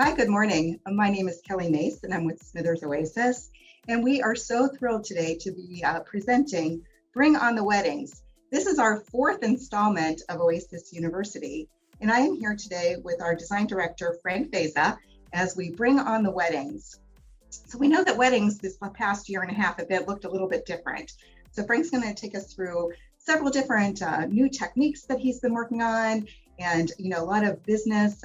Hi, good morning. My name is Kelly Mace, and I'm with Smithers OASIS. And we are so thrilled today to be presenting Bring on the Weddings. This is our fourth installment of OASIS University. And I am here today with our design director, Frank Beza, as we bring on the weddings. So we know that weddings this past year and a half looked a little bit different. So Frank's going to take us through several different new techniques that he's been working on, and a lot of business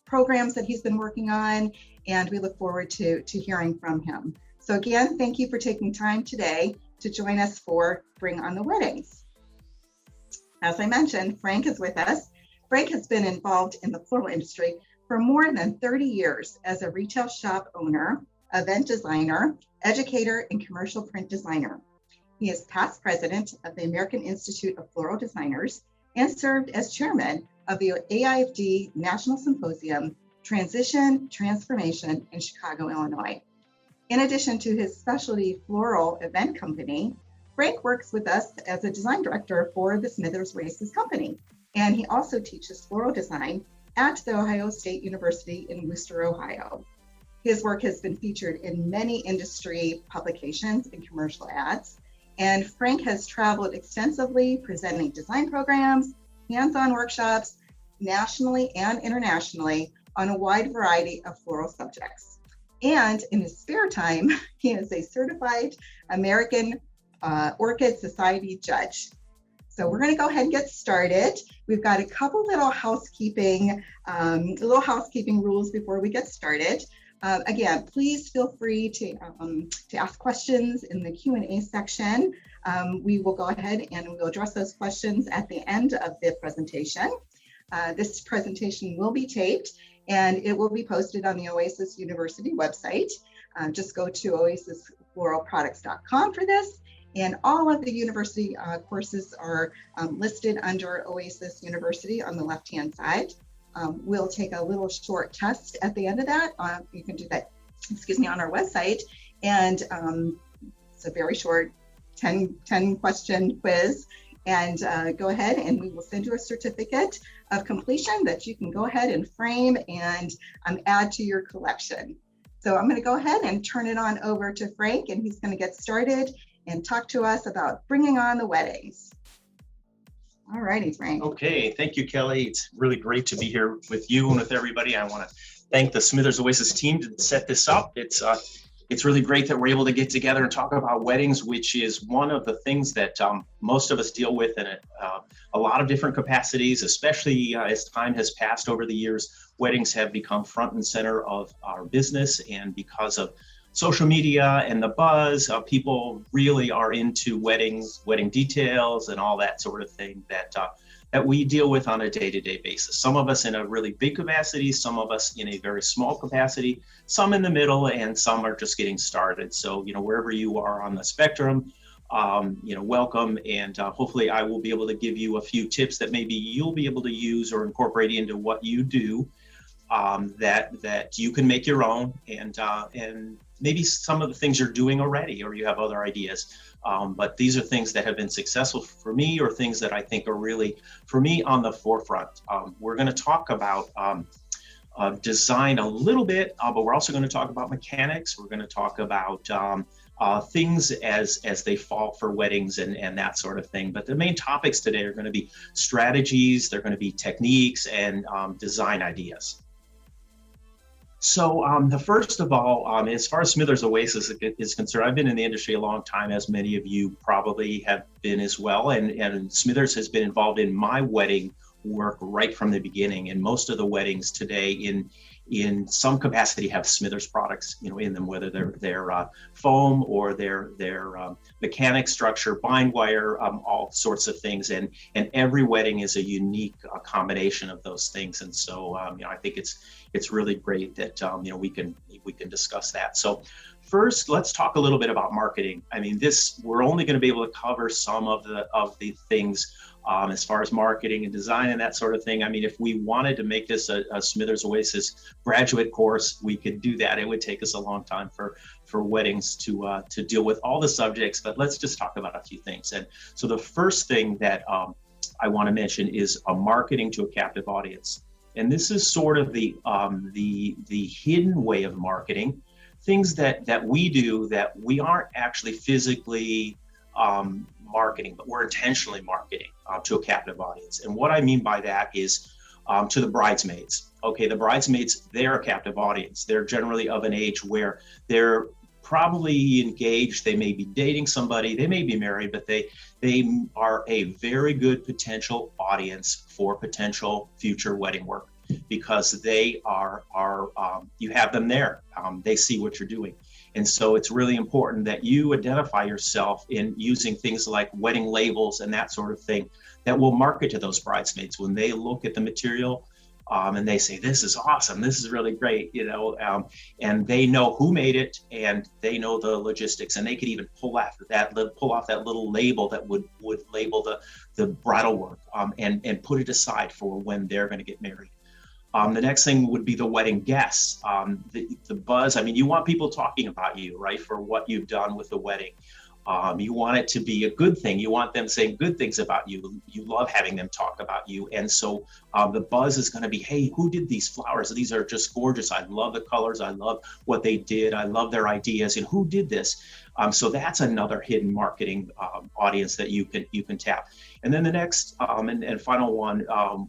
programs that he's been working on, and we look forward to hearing from him. So again, thank you for taking time today to join us for Bring on the Weddings. As I mentioned, Frank is with us. Frank has been involved in the floral industry for more than 30 years as a retail shop owner, event designer, educator, and commercial print designer. He is past president of the American Institute of Floral Designers and served as chairman of the AIFD National Symposium, Transition, Transformation in Chicago, Illinois. In addition to his specialty floral event company, Frank works with us as a design director for the Smithers OASIS company. And he also teaches floral design at the Ohio State University in Wooster, Ohio. His work has been featured in many industry publications and commercial ads. And Frank has traveled extensively presenting design programs, hands-on workshops, nationally and internationally on a wide variety of floral subjects. And in his spare time, he is a certified American Orchid Society judge. So we're going to go ahead and get started. We've got a couple little housekeeping rules before we get started. Again, please feel free to ask questions in the Q&A section. We will go ahead and we'll address those questions at the end of the presentation. This presentation will be taped and it will be posted on the OASIS University website. Just go to oasisfloralproducts.com for this. And all of the university courses are listed under OASIS University on the left-hand side. We'll take a little short test at the end of that. You can do that, on our website. And it's a very short 10 question quiz. And go ahead and we will send you a certificate of completion that you can go ahead and frame and add to your collection. So I'm going to go ahead and turn it on over to Frank, and he's going to get started and talk to us about bringing on the weddings. All righty, Frank. Okay, thank you, Kelly. It's really great to be here with you and with everybody. I want to thank the Smithers OASIS team to set this up. It's really great that we're able to get together and talk about weddings, which is one of the things that most of us deal with in a lot of different capacities, especially as time has passed over the years. Weddings have become front and center of our business, and because of social media and the buzz, people really are into weddings, wedding details, and all that sort of thing that we deal with on a day-to-day basis. Some of us in a really big capacity, some of us in a very small capacity, some in the middle, and some are just getting started. So, wherever you are on the spectrum, welcome. And hopefully I will be able to give you a few tips that maybe you'll be able to use or incorporate into what you do, that you can make your own, and maybe some of the things you're doing already, or you have other ideas. But these are things that have been successful for me, or things that I think are really, for me, on the forefront. We're going to talk about design a little bit, but we're also going to talk about mechanics. We're going to talk about things as they fall for weddings and that sort of thing. But the main topics today are going to be strategies, they're going to be techniques, and design ideas. So the first of all, as far as Smithers OASIS is concerned, I've been in the industry a long time, as many of you probably have been as well. And Smithers has been involved in my wedding work right from the beginning. And most of the weddings today in some capacity have Smithers products, in them, whether they're foam or their mechanic structure, bind wire, all sorts of things. And every wedding is a unique combination of those things. And so, I think it's really great that, we can discuss that. So first, let's talk a little bit about marketing. I mean, we're only going to be able to cover some of the things as far as marketing and design and that sort of thing. I mean, if we wanted to make this a Smithers OASIS graduate course, we could do that. It would take us a long time for weddings to deal with all the subjects, but let's just talk about a few things. And so the first thing that I want to mention is marketing to a captive audience. And this is sort of the hidden way of marketing, things that we do that we aren't actually physically marketing, but we're intentionally marketing to a captive audience. And what I mean by that is to the bridesmaids. Okay, the bridesmaids, they're a captive audience. They're generally of an age where they're probably engaged, they may be dating somebody, they may be married, but they are a very good potential audience for potential future wedding work, because they are you have them there. They see what you're doing. And so it's really important that you identify yourself in using things like wedding labels and that sort of thing that will market to those bridesmaids when they look at the material. And they say, this is awesome, this is really great, and they know who made it, and they know the logistics, and they could even pull off that little label that would label the bridal work, and put it aside for when they're going to get married. The next thing would be the wedding guests, the buzz. I mean, you want people talking about you, right, for what you've done with the wedding. You want it to be a good thing. You want them saying good things about you. You love having them talk about you. And so the buzz is going to be, hey, who did these flowers? These are just gorgeous. I love the colors. I love what they did. I love their ideas. And who did this? So that's another hidden marketing audience that you can tap. And then the next and final one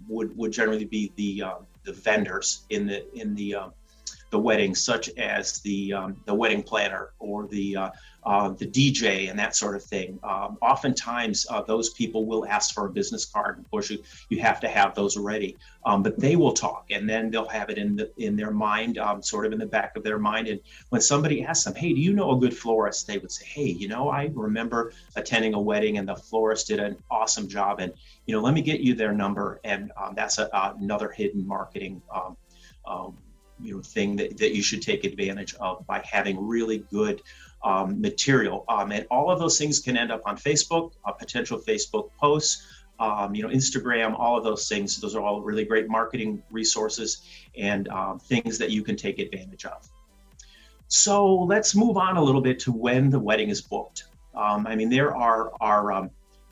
would generally be the vendors in the wedding, such as the wedding planner or the DJ and that sort of thing. Oftentimes, those people will ask for a business card. Of course, you have to have those ready, but they will talk, and then they'll have it in their mind, sort of in the back of their mind. And when somebody asks them, "Hey, do you know a good florist?" they would say, "Hey, I remember attending a wedding, and the florist did an awesome job, and let me get you their number." And that's another hidden marketing thing that you should take advantage of by having really good material. And all of those things can end up on Facebook, potential Facebook posts, Instagram, all of those things. Those are all really great marketing resources and things that you can take advantage of. So let's move on a little bit to when the wedding is booked. There are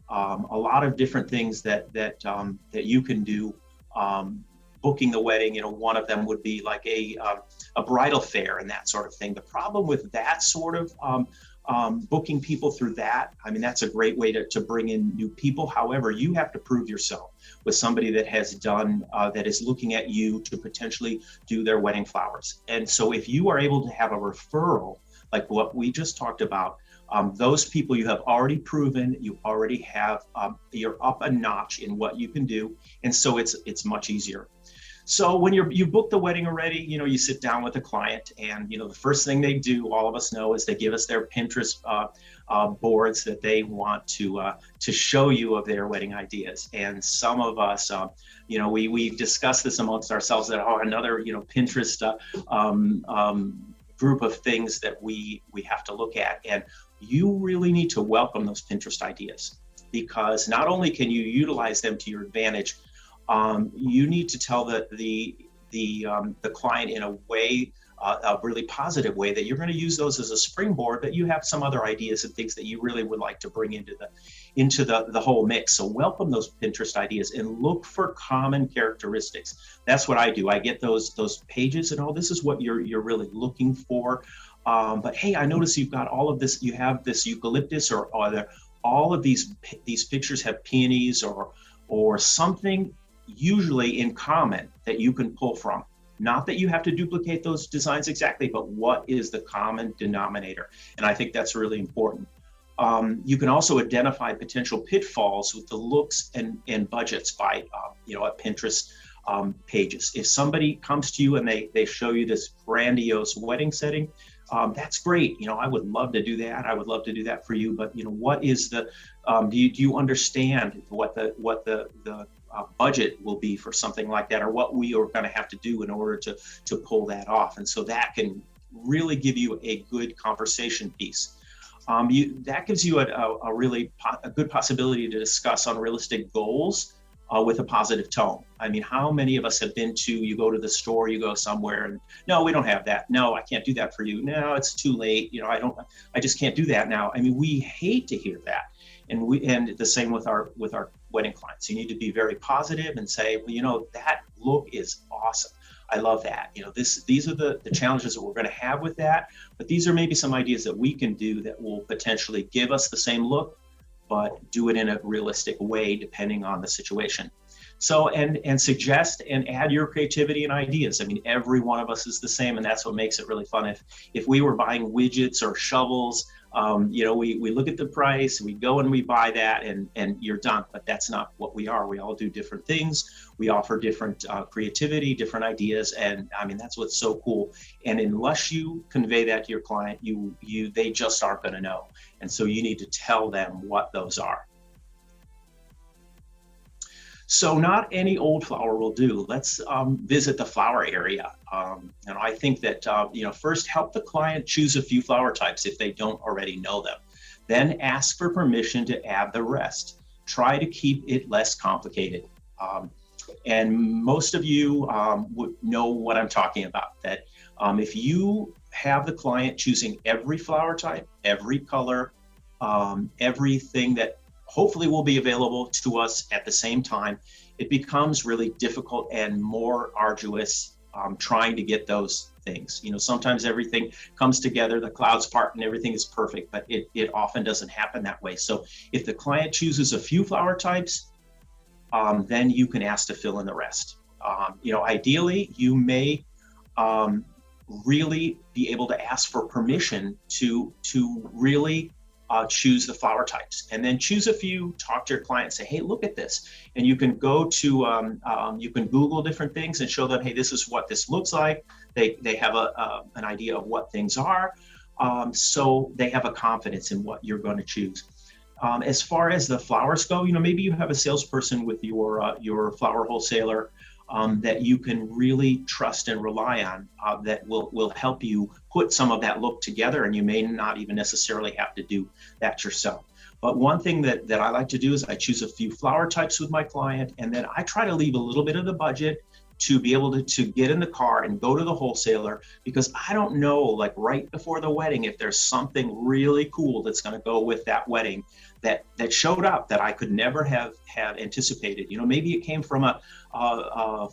a lot of different things that you can do. Booking the wedding, one of them would be like a bridal fair and that sort of thing. The problem with that sort of booking people through that, that's a great way to bring in new people. However, you have to prove yourself with somebody that has done, that is looking at you to potentially do their wedding flowers. And so if you are able to have a referral, like what we just talked about, those people you have already proven, you already have, you're up a notch in what you can do. And so it's much easier. So when you book the wedding already, you sit down with the client, and the first thing they do, all of us know, is they give us their Pinterest boards that they want to show you of their wedding ideas. And some of us, we discuss this amongst ourselves that another Pinterest group of things that we have to look at. And you really need to welcome those Pinterest ideas, because not only can you utilize them to your advantage, you need to tell the client in a way, a really positive way, that you're going to use those as a springboard, that you have some other ideas and things that you really would like to bring into the whole mix. So welcome those Pinterest ideas and look for common characteristics. That's what I do. I get those pages and this is what you're really looking for. But hey, I notice you've got all of this. You have this eucalyptus, or all of these pictures have peonies or something usually in common that you can pull from. Not that you have to duplicate those designs exactly, but what is the common denominator? And I think that's really important. You can also identify potential pitfalls with the looks and budgets by at Pinterest pages. If somebody comes to you and they show you this grandiose wedding setting, that's great. I would love to do that. I would love to do that for you. But what is the? Do you understand what the budget will be for something like that, or what we are going to have to do in order to pull that off? And so that can really give you a good conversation piece. That gives you a good possibility to discuss unrealistic goals with a positive tone. How many of us have been you go to the store, you go somewhere, and no, we don't have that. No, I can't do that for you. No, it's too late. I just can't do that now. We hate to hear that. And the same with our wedding clients. You need to be very positive and say, well, you know, that look is awesome. I love that. You know, these are the challenges that we're going to have with that, but these are maybe some ideas that we can do that will potentially give us the same look, but do it in a realistic way depending on the situation. So, and suggest and add your creativity and ideas. I mean, every one of us is the same, and that's what makes it really fun. If we were buying widgets or shovels, you know, we look at the price, we go and we buy that, and you're done. But that's not what we are. We all do different things. We offer different creativity, different ideas, and I mean, that's what's so cool. And unless you convey that to your client, they just aren't going to know. And so you need to tell them what those are. So not any old flower will do. Let's visit the flower area. And I think that, you know, first help the client choose a few flower types if they don't already know them. Then ask for permission to add the rest. Try to keep it less complicated. And most of you would know what I'm talking about, that if you have the client choosing every flower type, every color, everything that hopefully will be available to us at the same time, it becomes really difficult and more arduous trying to get those things. You know, sometimes everything comes together, the clouds part and everything is perfect, but it often doesn't happen that way. So if the client chooses a few flower types, then you can ask to fill in the rest. You know, ideally, you may really be able to ask for permission to really choose the flower types, and then choose a few, talk to your client and say, hey, look at this. And you can go to, you can Google different things and show them, hey, this is what this looks like. They have an idea of what things are. So they have a confidence in what you're going to choose. As far as the flowers go, you know, maybe you have a salesperson with your flower wholesaler that you can really trust and rely on, that will help you put some of that look together, and you may not even necessarily have to do that yourself. But one thing that I like to do is I choose a few flower types with my client, and then I try to leave a little bit of the budget to be able to get in the car and go to the wholesaler, because I don't know, like right before the wedding, if there's something really cool that's going to go with that wedding that showed up that I could never have anticipated. You know, maybe it came from a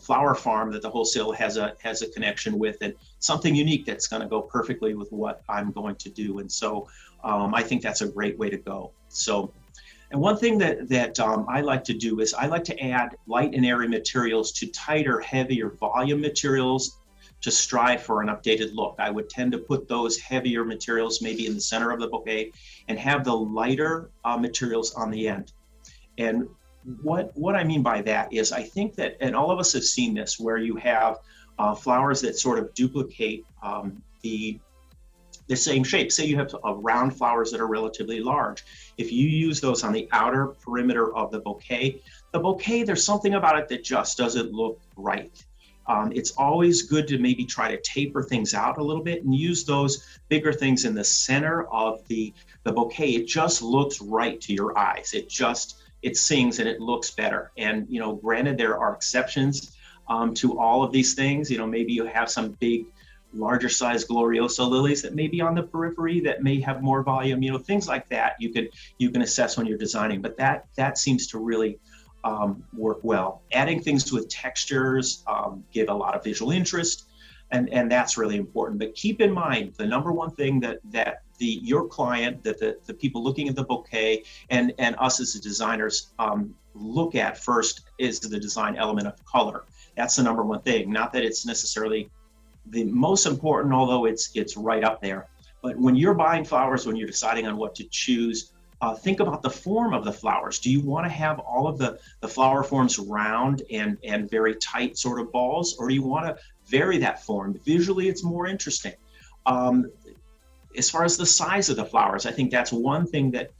flower farm that the wholesaler has a connection with, and something unique that's going to go perfectly with what I'm going to do. And so I think that's a great way to go. So, and one thing that I like to do is I like to add light and airy materials to tighter, heavier volume materials to strive for an updated look. I would tend to put those heavier materials maybe in the center of the bouquet and have the lighter materials on the end. And what I mean by that is I think that, and all of us have seen this, where you have flowers that sort of duplicate the same shape. Say you have round flowers that are relatively large. If you use those on the outer perimeter of the bouquet, there's something about it that just doesn't look right. It's always good to maybe try to taper things out a little bit and use those bigger things in the center of the bouquet. It just looks right to your eyes. It sings and it looks better. And, you know, granted, there are exceptions to all of these things. You know, maybe you have some big, larger size Glorioso lilies that may be on the periphery that may have more volume, you know, things like that you can assess when you're designing, but that seems to really work well. Adding things with textures give a lot of visual interest, and that's really important. But keep in mind, the number one thing that your client, that the people looking at the bouquet and us as the designers look at first is the design element of color. That's the number one thing. Not that it's necessarily the most important, although it's right up there. But when you're buying flowers, when you're deciding on what to choose, think about the form of the flowers. Do you want to have all of the flower forms round and very tight sort of balls, or do you want to vary that form? Visually, it's more interesting. As far as the size of the flowers, I think that's one thing that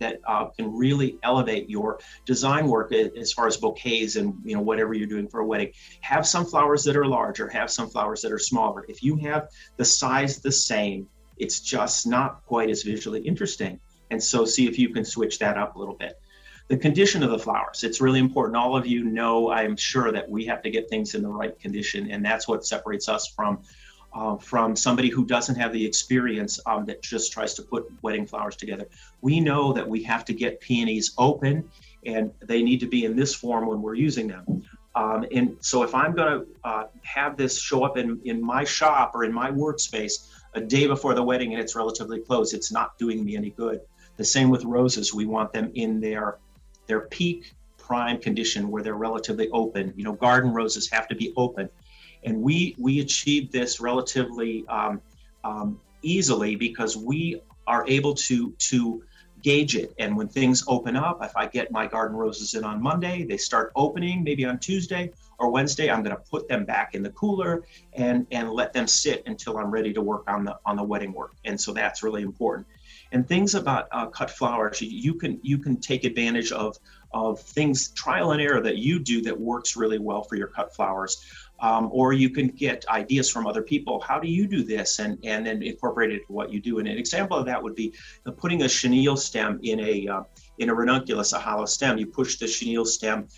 can really elevate your design work as far as bouquets and, you know, whatever you're doing for a wedding. Have some flowers that are larger, have some flowers that are smaller. If you have the size the same, it's just not quite as visually interesting. And so see if you can switch that up a little bit. The condition of the flowers, it's really important. All of you know, I'm sure, that we have to get things in the right condition, and that's what separates us from somebody who doesn't have the experience that just tries to put wedding flowers together. We know that we have to get peonies open and they need to be in this form when we're using them. And so if I'm going to have this show up in my shop or in my workspace a day before the wedding and it's relatively closed, it's not doing me any good. The same with roses. We want them in their peak prime condition where they're relatively open. You know, garden roses have to be open. And we achieve this relatively easily because we are able to gauge it. And when things open up, if I get my garden roses in on Monday, they start opening maybe on Tuesday or Wednesday, I'm going to put them back in the cooler and let them sit until I'm ready to work on the wedding work. And so that's really important. And things about cut flowers, you can take advantage of things, trial and error that you do that works really well for your cut flowers. Or you can get ideas from other people. How do you do this? And then incorporate it into what you do. And an example of that would be putting a chenille stem in a ranunculus, a hollow stem. You push the chenille stem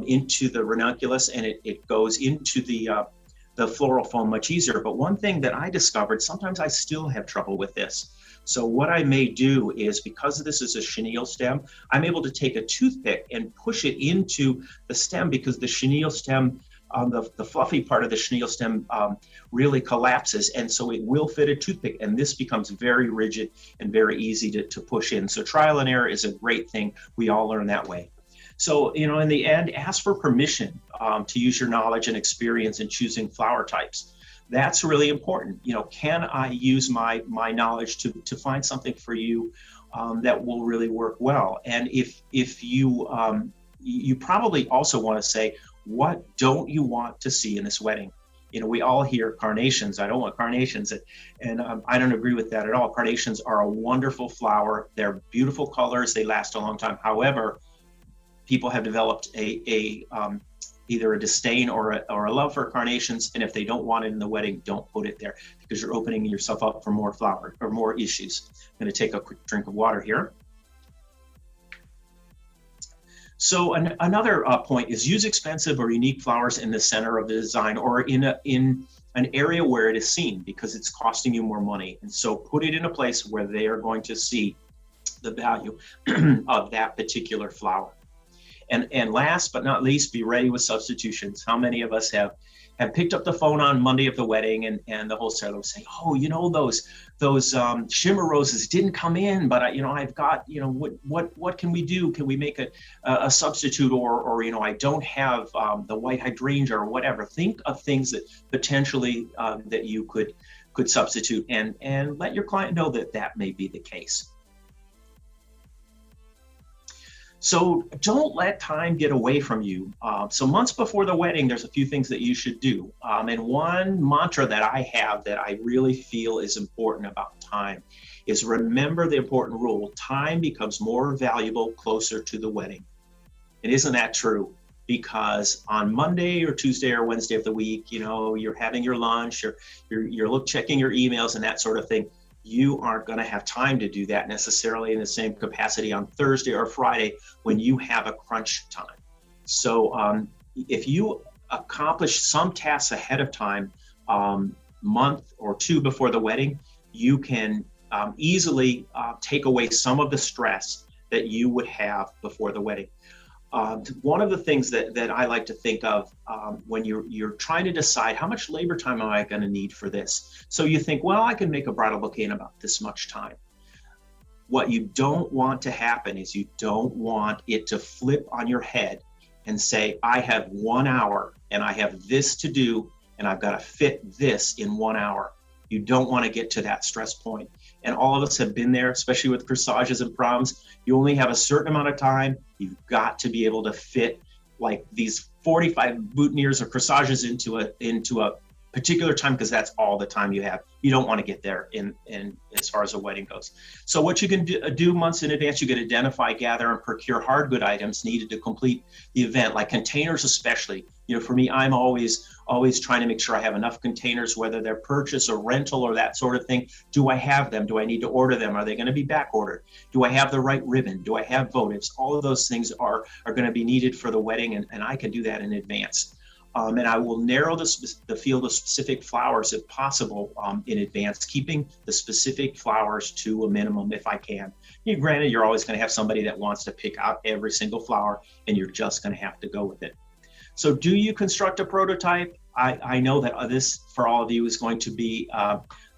into the ranunculus and it goes into the floral foam much easier. But one thing that I discovered, sometimes I still have trouble with this. So what I may do is, because this is a chenille stem, I'm able to take a toothpick and push it into the stem, because the chenille stem, the fluffy part of the chenille stem really collapses, and so it will fit a toothpick, and this becomes very rigid and very easy to push in. So trial and error is a great thing. We all learn that way. So, you know, in the end, ask for permission to use your knowledge and experience in choosing flower types. That's really important. You know, can I use my knowledge to find something for you that will really work well? And if you you probably also want to say, what don't you want to see in this wedding? You know, we all hear carnations. I don't want carnations. And I don't agree with that at all. Carnations are a wonderful flower. They're beautiful colors. They last a long time. However, people have developed either a disdain or a love for carnations. And if they don't want it in the wedding, don't put it there, because you're opening yourself up for more flower or more issues. I'm going to take a quick drink of water here. So another point is, use expensive or unique flowers in the center of the design or in an area where it is seen, because it's costing you more money. And so put it in a place where they are going to see the value of that particular flower. And last but not least, be ready with substitutions. How many of us have picked up the phone on Monday of the wedding and the wholesaler will say, oh, you know, those shimmer roses didn't come in, but I've got, you know, what can we do? Can we make a substitute, or you know, I don't have the white hydrangea or whatever. Think of things that potentially that you could substitute, and let your client know that may be the case. So don't let time get away from you. So months before the wedding, there's a few things that you should do. And one mantra that I have that I really feel is important about time is, remember the important rule: time becomes more valuable closer to the wedding. And isn't that true? Because on Monday or Tuesday or Wednesday of the week, you know, you're having your lunch, you're checking your emails and that sort of thing. You aren't going to have time to do that necessarily in the same capacity on Thursday or Friday when you have a crunch time. So if you accomplish some tasks ahead of time, month or two before the wedding, you can easily take away some of the stress that you would have before the wedding. One of the things that I like to think of when you're trying to decide, how much labor time am I going to need for this? So you think, well, I can make a bridal bouquet in about this much time. What you don't want to happen is, you don't want it to flip on your head and say, I have 1 hour and I have this to do and I've got to fit this in 1 hour. You don't want to get to that stress point. And all of us have been there, especially with corsages and proms. You only have a certain amount of time. You've got to be able to fit like these 45 boutonnieres or corsages into a particular time, because that's all the time you have. You don't want to get there in as far as a wedding goes. So what you can do months in advance, you can identify, gather, and procure hard good items needed to complete the event, like containers especially. You know, for me, I'm always trying to make sure I have enough containers, whether they're purchase or rental or that sort of thing. Do I have them? Do I need to order them? Are they going to be back ordered? Do I have the right ribbon? Do I have votives? All of those things are going to be needed for the wedding, and I can do that in advance. And I will narrow the field of specific flowers if possible in advance, keeping the specific flowers to a minimum if I can. Granted, you're always going to have somebody that wants to pick out every single flower, and you're just going to have to go with it. So do you construct a prototype? I know that this, for all of you, is going to be,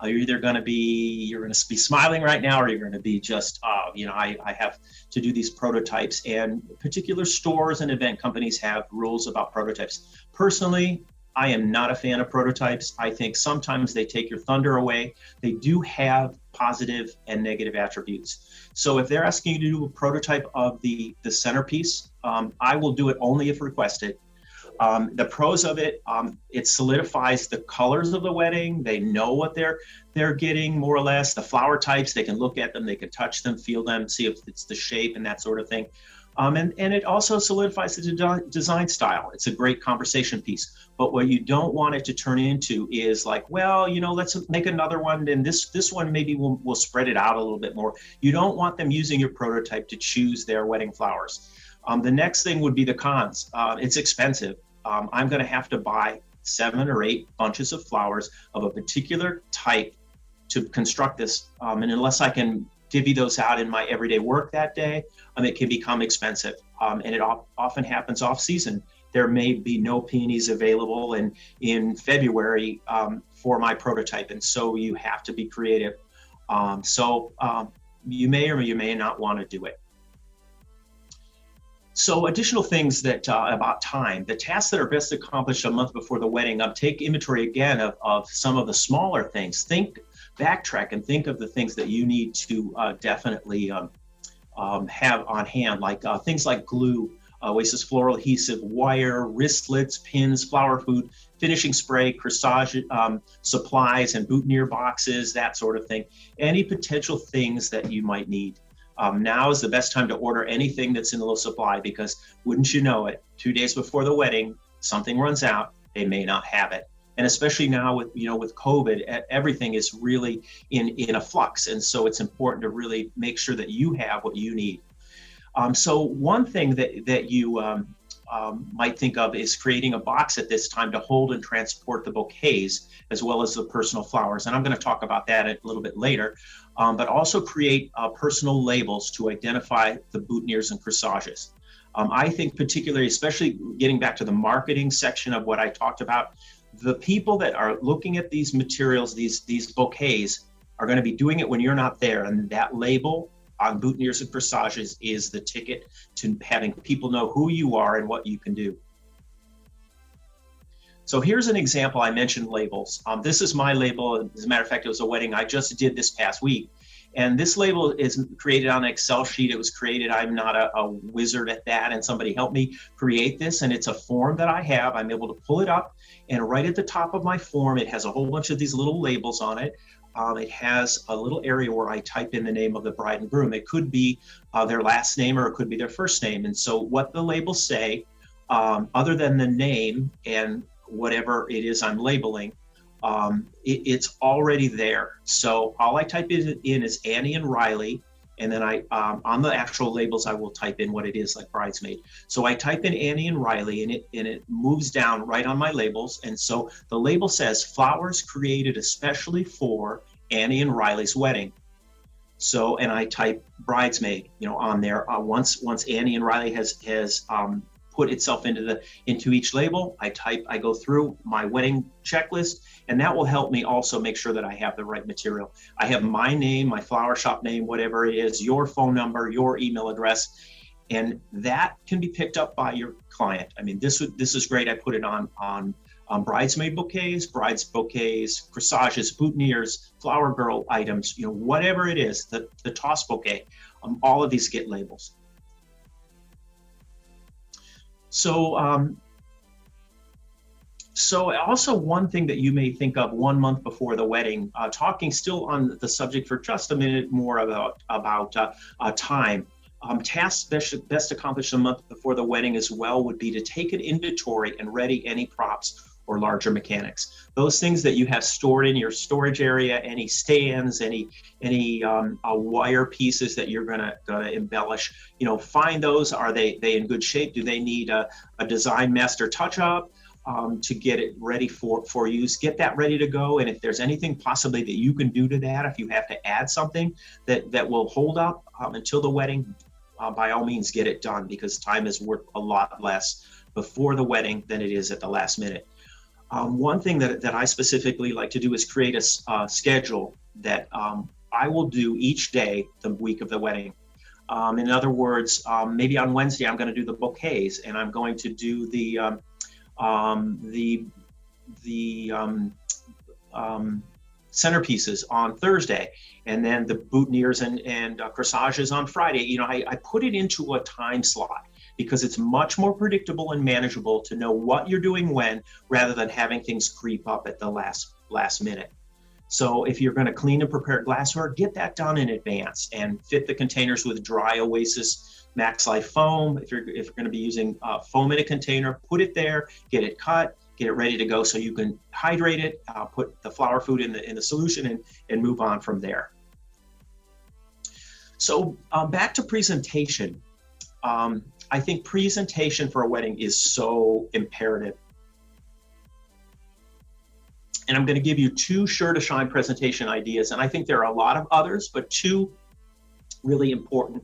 you're either going to be smiling right now, or you're going to be just, I have to do these prototypes, and particular stores and event companies have rules about prototypes. Personally, I am not a fan of prototypes. I think sometimes they take your thunder away. They do have positive and negative attributes. So if they're asking you to do a prototype of the centerpiece, I will do it only if requested. The pros of it, it solidifies the colors of the wedding. They know what they're getting, more or less. The flower types, they can look at them, they can touch them, feel them, see if it's the shape and that sort of thing. And it also solidifies the design style. It's a great conversation piece. But what you don't want it to turn into is like, well, let's make another one, and this one maybe we'll spread it out a little bit more. You don't want them using your prototype to choose their wedding flowers. The next thing would be the cons. It's expensive. I'm going to have to buy 7 or 8 bunches of flowers of a particular type to construct this. And unless I can divvy those out in my everyday work that day, it can become expensive. And it often happens off season. There may be no peonies available in February for my prototype. And so you have to be creative. You may or you may not want to do it. So additional things that about time, the tasks that are best accomplished a month before the wedding, take inventory again of some of the smaller things. Backtrack and think of the things that you need to definitely have on hand, like things like glue, OASIS floral adhesive, wire, wristlets, pins, flower food, finishing spray, corsage supplies, and boutonniere boxes, that sort of thing. Any potential things that you might need. Now is the best time to order anything that's in low supply, because wouldn't you know it, 2 days before the wedding, something runs out, they may not have it. And especially now with COVID, everything is really in a flux. And so it's important to really make sure that you have what you need. So one thing that you might think of is creating a box at this time to hold and transport the bouquets as well as the personal flowers. And I'm going to talk about that a little bit later. But also create personal labels to identify the boutonnieres and corsages. I think particularly, especially getting back to the marketing section of what I talked about, the people that are looking at these materials, these bouquets, are going to be doing it when you're not there. And that label on boutonnieres and corsages is the ticket to having people know who you are and what you can do. So here's an example. I mentioned labels. This is my label. As a matter of fact, it was a wedding I just did this past week. And this label is created on an Excel sheet. It was created, I'm not a wizard at that, and somebody helped me create this. And it's a form that I have. I'm able to pull it up, and right at the top of my form, it has a whole bunch of these little labels on it. It has a little area where I type in the name of the bride and groom. It could be their last name, or it could be their first name. And so what the labels say, other than the name and whatever it is I'm labeling, it's already there. So all I type in is Annie and Riley, and then on the actual labels I will type in what it is, like bridesmaid. So I type in Annie and Riley, and it moves down right on my labels. And so the label says flowers created especially for Annie and Riley's wedding. So, and I type bridesmaid, on there. Once Annie and Riley has put itself into each label, I go through my wedding checklist, and that will help me also make sure that I have the right material. I have my name, my flower shop name, whatever it is, your phone number, your email address, and that can be picked up by your client. I mean, this is great. I put it on bridesmaid bouquets, brides bouquets, corsages, boutonnieres, flower girl items, whatever it is, the toss bouquet, all of these get labels. So also one thing that you may think of 1 month before the wedding, talking still on the subject for just a minute more about time. Tasks best accomplished a month before the wedding as well would be to take an inventory and ready any props or larger mechanics. Those things that you have stored in your storage area, any stands, any wire pieces that you're gonna embellish, find those. Are they in good shape? Do they need a design master touch up? to get it ready for use. Get that ready to go. And if there's anything possibly that you can do to that, if you have to add something that will hold up until the wedding, by all means get it done, because time is worth a lot less before the wedding than it is at the last minute. One thing that I specifically like to do is create a schedule that I will do each day the week of the wedding. In other words, maybe on Wednesday I'm going to do the bouquets, and I'm going to do the centerpieces on Thursday, and then the boutonnieres and corsages on Friday. You know, I put it into a time slot because it's much more predictable and manageable to know what you're doing when, rather than having things creep up at the last minute. So if you're going to clean and prepare glassware, get that done in advance and fit the containers with dry OASIS Max Life foam. If you're going to be using foam in a container, put it there, get it cut, get it ready to go so you can hydrate it, put the flower food in the solution and move on from there. So back to presentation. I think presentation for a wedding is so imperative. And I'm going to give you 2 sure to shine presentation ideas. And I think there are a lot of others, but 2 really important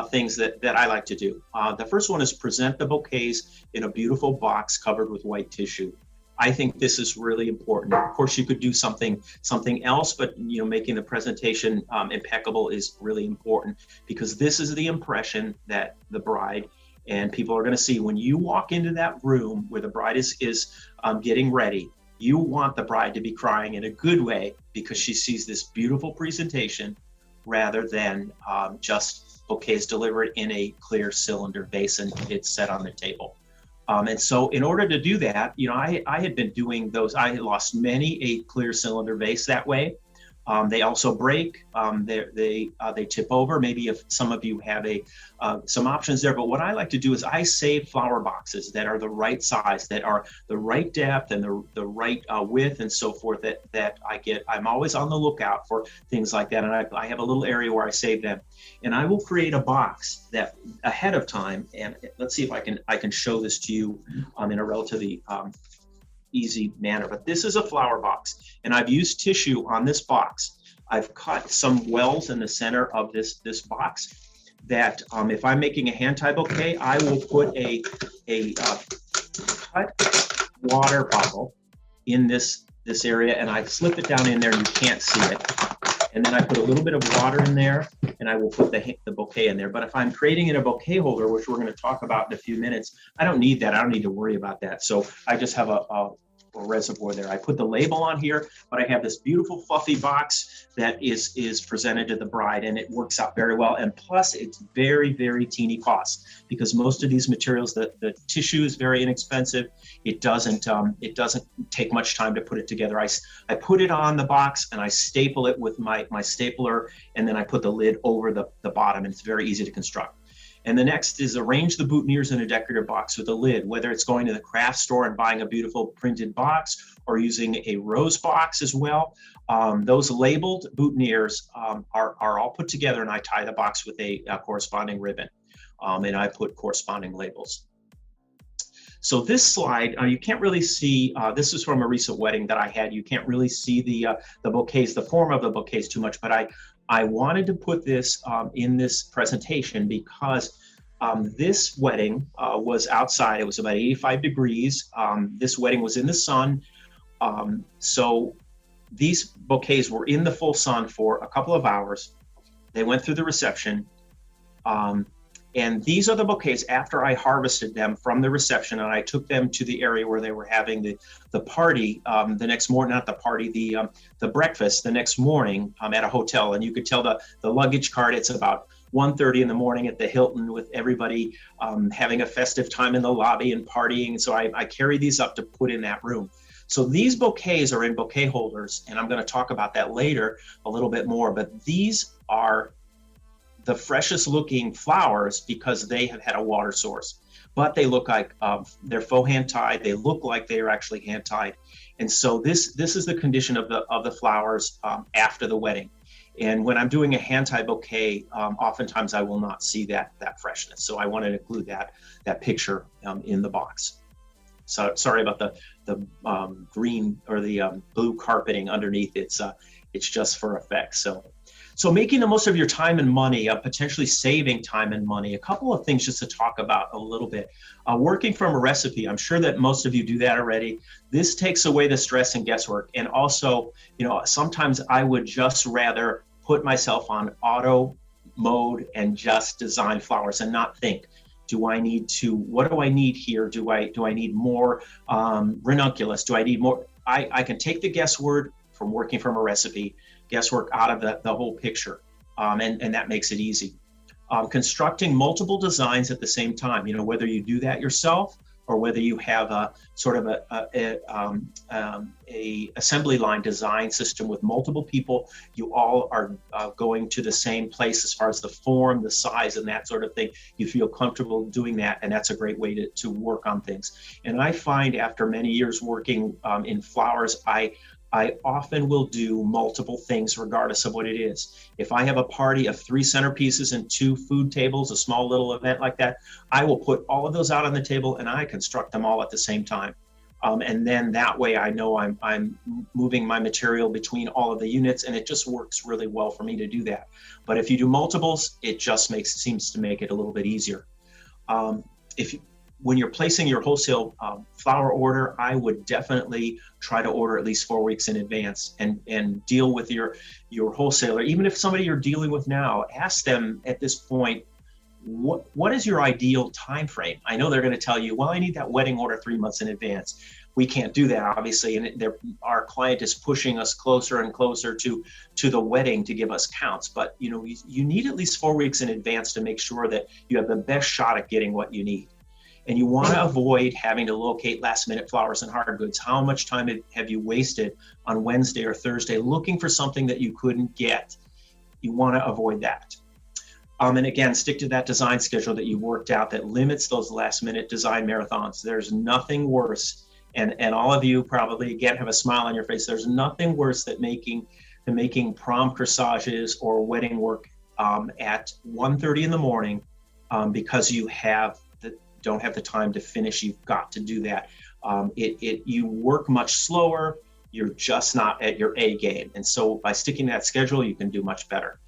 things that I like to do. The first one is present the bouquets in a beautiful box covered with white tissue. I think this is really important. Of course, you could do something else, but you know, making the presentation impeccable is really important, because this is the impression that the bride and people are going to see when you walk into that room where the bride is getting ready. You want the bride to be crying in a good way because she sees this beautiful presentation, rather than just bouquets delivered in a clear cylinder vase and it's set on the table. And so in order to do that, you know, I had been doing those. I had lost many a clear cylinder vase that way. They also break. They tip over. Maybe if some of you have some options there, but what I like to do is I save flower boxes that are the right size, that are the right depth and the right width and so forth. That I get. I'm always on the lookout for things like that, and I have a little area where I save them, and I will create a box that ahead of time. And let's see if I can show this to you in a relatively easy manner. But this is a flower box, and I've used tissue on this box. I've cut some wells in the center of this box that if I'm making a hand tie bouquet, I will put a cut water bottle in this area, and I slip it down in there and you can't see it. And then I put a little bit of water in there, and I will put the bouquet in there. But if I'm creating in a bouquet holder, which we're going to talk about in a few minutes, I don't need that. I don't need to worry about that. So I just have a reservoir there. I put the label on here, but I have this beautiful fluffy box that is presented to the bride, and it works out very well. And plus, it's very, very teeny cost, because most of these materials, the tissue is very inexpensive. It doesn't take much time to put it together. I put it on the box and I staple it with my stapler, and then I put the lid over the bottom, and it's very easy to construct. And the next is arrange the boutonnieres in a decorative box with a lid, whether it's going to the craft store and buying a beautiful printed box or using a rose box as well. Those labeled boutonnieres are all put together, and I tie the box with a corresponding ribbon, and I put corresponding labels. So this slide, you can't really see, this is from a recent wedding that I had. You can't really see the bouquets, the form of the bouquets too much, but I wanted to put this in this presentation because this wedding was outside. It was about 85 degrees. This wedding was in the sun. So these bouquets were in the full sun for a couple of hours. They went through the reception. And these are the bouquets after I harvested them from the reception, and I took them to the area where they were having the party the next morning, not the party, the breakfast the next morning at a hotel. And you could tell the luggage cart, it's about 1:30 in the morning at the Hilton with everybody having a festive time in the lobby and partying. So I carry these up to put in that room. So these bouquets are in bouquet holders, and I'm going to talk about that later a little bit more, but these are the freshest looking flowers because they have had a water source, but they look like they're faux hand tied. They look like they are actually hand tied. And so this is the condition of the flowers after the wedding. And when I'm doing a hand tie bouquet, oftentimes I will not see that freshness. So I wanted to include that picture in the box. sorry about the green or the blue carpeting underneath. It's just for effect. So making the most of your time and money, potentially saving time and money. A couple of things just to talk about a little bit. Working from a recipe. I'm sure that most of you do that already. This takes away the stress and guesswork. And also, sometimes I would just rather put myself on auto mode and just design flowers and not think. What do I need here? Do I need more ranunculus? Do I need more? I can take the guesswork from working from a recipe, guesswork out of the whole picture, and that makes it easy. Constructing multiple designs at the same time, whether you do that yourself or whether you have a sort of a assembly line design system with multiple people, you all are going to the same place as far as the form, the size, and that sort of thing. You feel comfortable doing that, and that's a great way to work on things. And I find after many years working in flowers, I often will do multiple things regardless of what it is. If I have a party of 3 centerpieces and 2 food tables, a small little event like that, I will put all of those out on the table and I construct them all at the same time. And then that way I know I'm moving my material between all of the units, and it just works really well for me to do that. But if you do multiples, it just seems to make it a little bit easier. When you're placing your wholesale flower order, I would definitely try to order at least 4 weeks in advance and deal with your wholesaler. Even if somebody you're dealing with now, ask them at this point, what is your ideal time frame? I know they're going to tell you, well, I need that wedding order 3 months in advance. We can't do that, obviously, and our client is pushing us closer and closer to the wedding to give us counts. But you need at least 4 weeks in advance to make sure that you have the best shot at getting what you need. And you want to avoid having to locate last minute flowers and hard goods. How much time have you wasted on Wednesday or Thursday looking for something that you couldn't get? You want to avoid that. And again, stick to that design schedule that you worked out that limits those last minute design marathons. There's nothing worse. And all of you probably, again, have a smile on your face. There's nothing worse than making prom corsages or wedding work at 1:30 in the morning because you don't have the time to finish. You've got to do that. You work much slower. You're just not at your A game. And so by sticking to that schedule, you can do much better.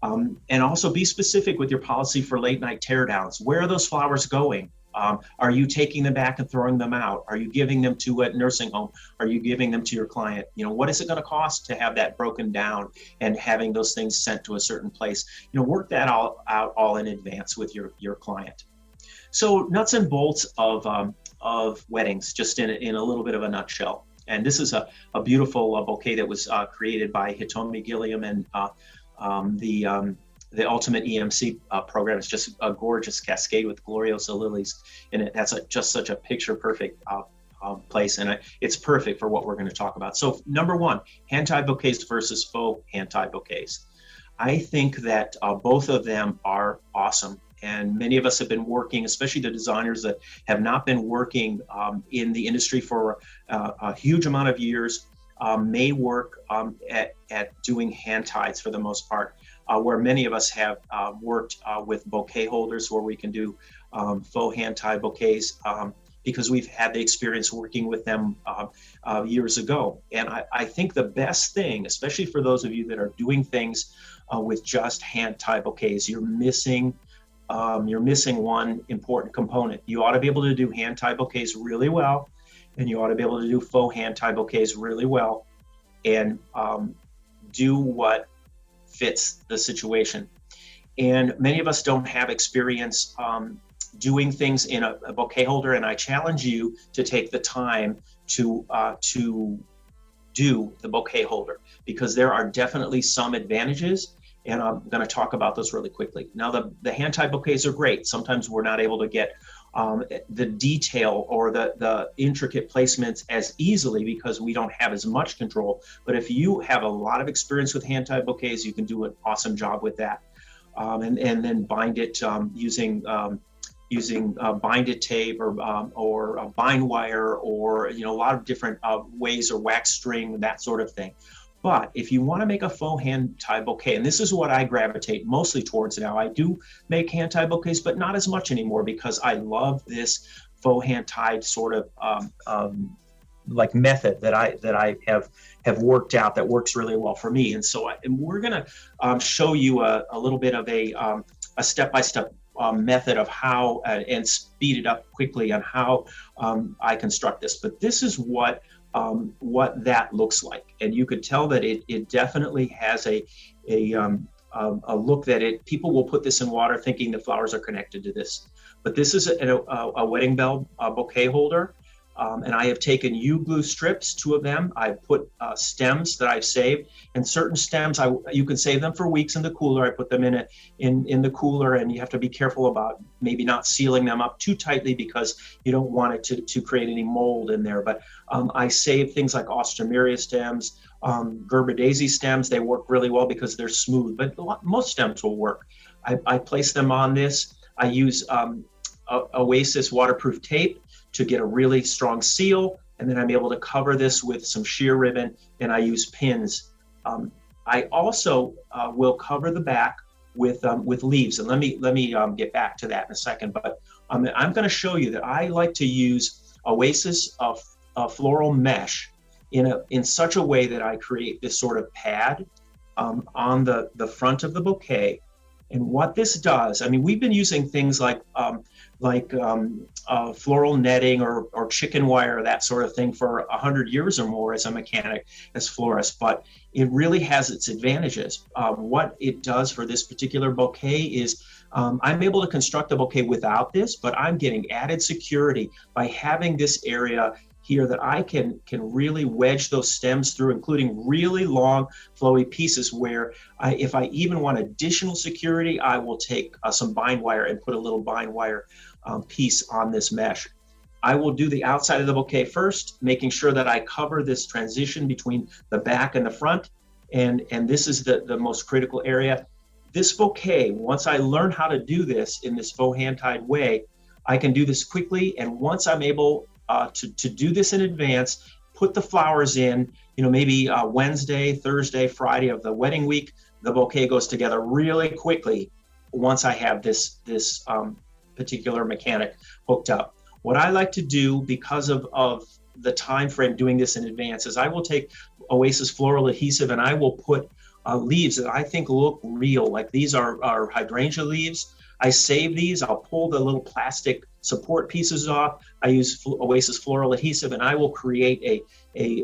And also be specific with your policy for late night teardowns. Where are those flowers going? Are you taking them back and throwing them out? Are you giving them to a nursing home? Are you giving them to your client? What is it going to cost to have that broken down and having those things sent to a certain place? Work that all out all in advance with your client. So nuts and bolts of weddings, just in a little bit of a nutshell. And this is a beautiful bouquet that was created by Hitomi Gilliam and the Ultimate EMC program. Is just a gorgeous cascade with Gloriosa lilies in it. That's just such a picture perfect place, and it's perfect for what we're going to talk about. So number 1, hand-tied bouquets versus faux hand-tied bouquets. I think that both of them are awesome. And many of us have been working, especially the designers that have not been working in the industry for a huge amount of years, may work at doing hand ties for the most part, where many of us have worked with bouquet holders where we can do faux hand tie bouquets because we've had the experience working with them years ago. And I think the best thing, especially for those of you that are doing things with just hand tie bouquets, you're missing one important component. You ought to be able to do hand tie bouquets really well, and you ought to be able to do faux hand tie bouquets really well, and do what fits the situation. And many of us don't have experience doing things in a bouquet holder, and I challenge you to take the time to do the bouquet holder, because there are definitely some advantages. And I'm going to talk about those really quickly. Now, the hand-tied bouquets are great. Sometimes we're not able to get the detail or the intricate placements as easily because we don't have as much control. But if you have a lot of experience with hand-tied bouquets, you can do an awesome job with that. And then bind it using binded tape or bind wire, or a lot of different ways, or wax string, that sort of thing. But if you want to make a faux hand-tied bouquet, and this is what I gravitate mostly towards now, I do make hand-tied bouquets, but not as much anymore because I love this faux hand tied sort of like method that I have worked out that works really well for me. And so and we're going to show you a little bit of a step-by-step method of how and speed it up quickly on how I construct this. But this is what that looks like, and you could tell that it definitely has a look that people will put this in water thinking the flowers are connected to this. But this is a wedding bell bouquet holder. And I have taken U-glue strips, 2 of them. I've put stems that I've saved, and certain stems you can save them for weeks in the cooler. I put them in the cooler, and you have to be careful about maybe not sealing them up too tightly because you don't want it to create any mold in there. But I save things like Austrameria stems, Gerber daisy stems. They work really well because they're smooth, but most stems will work. I place them on this. I use OASIS waterproof tape to get a really strong seal, and then I'm able to cover this with some sheer ribbon, and I use pins. I also will cover the back with leaves, and let me get back to that in a second. But I'm going to show you that I like to use OASIS floral mesh in such a way that I create this sort of pad on the front of the bouquet. And what this does, I mean, we've been using things like floral netting or chicken wire, that sort of thing, for 100 years or more as a mechanic, as florist, but it really has its advantages. What it does for this particular bouquet is I'm able to construct a bouquet without this, but I'm getting added security by having this area here that I can really wedge those stems through, including really long flowy pieces where if I even want additional security, I will take some bind wire and put a little bind wire piece on this mesh. I will do the outside of the bouquet first, making sure that I cover this transition between the back and the front, and this is the most critical area. This bouquet, once I learn how to do this in this faux hand-tied way, I can do this quickly, and once I'm able to do this in advance, put the flowers in, maybe Wednesday, Thursday, Friday of the wedding week, the bouquet goes together really quickly once I have this particular mechanic hooked up. What I like to do, because of the time frame doing this in advance, is I will take OASIS floral adhesive and I will put leaves that I think look real. Like these are hydrangea leaves. I save these. I'll pull the little plastic support pieces off. I use OASIS floral adhesive, and I will create a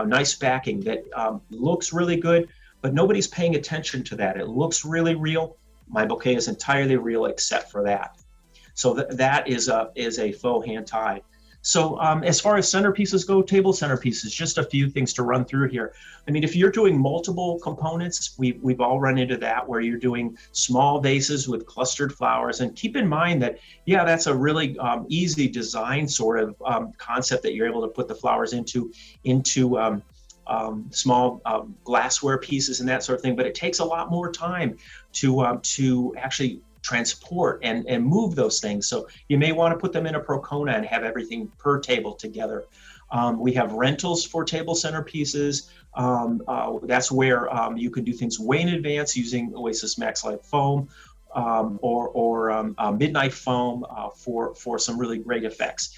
nice backing that looks really good, but nobody's paying attention to that. It looks really real. My bouquet is entirely real except for that. So that is a faux hand tie. So as far as centerpieces go, table centerpieces, just a few things to run through here. I mean, if you're doing multiple components, we've all run into that where you're doing small vases with clustered flowers. And keep in mind that, yeah, that's a really easy design sort of concept that you're able to put the flowers into small glassware pieces and that sort of thing. But it takes a lot more time to actually transport and move those things. So you may want to put them in a Procona and have everything per table together. We have rentals for table centerpieces. That's where you can do things way in advance using OASIS Max Light Foam or Midnight Foam for some really great effects.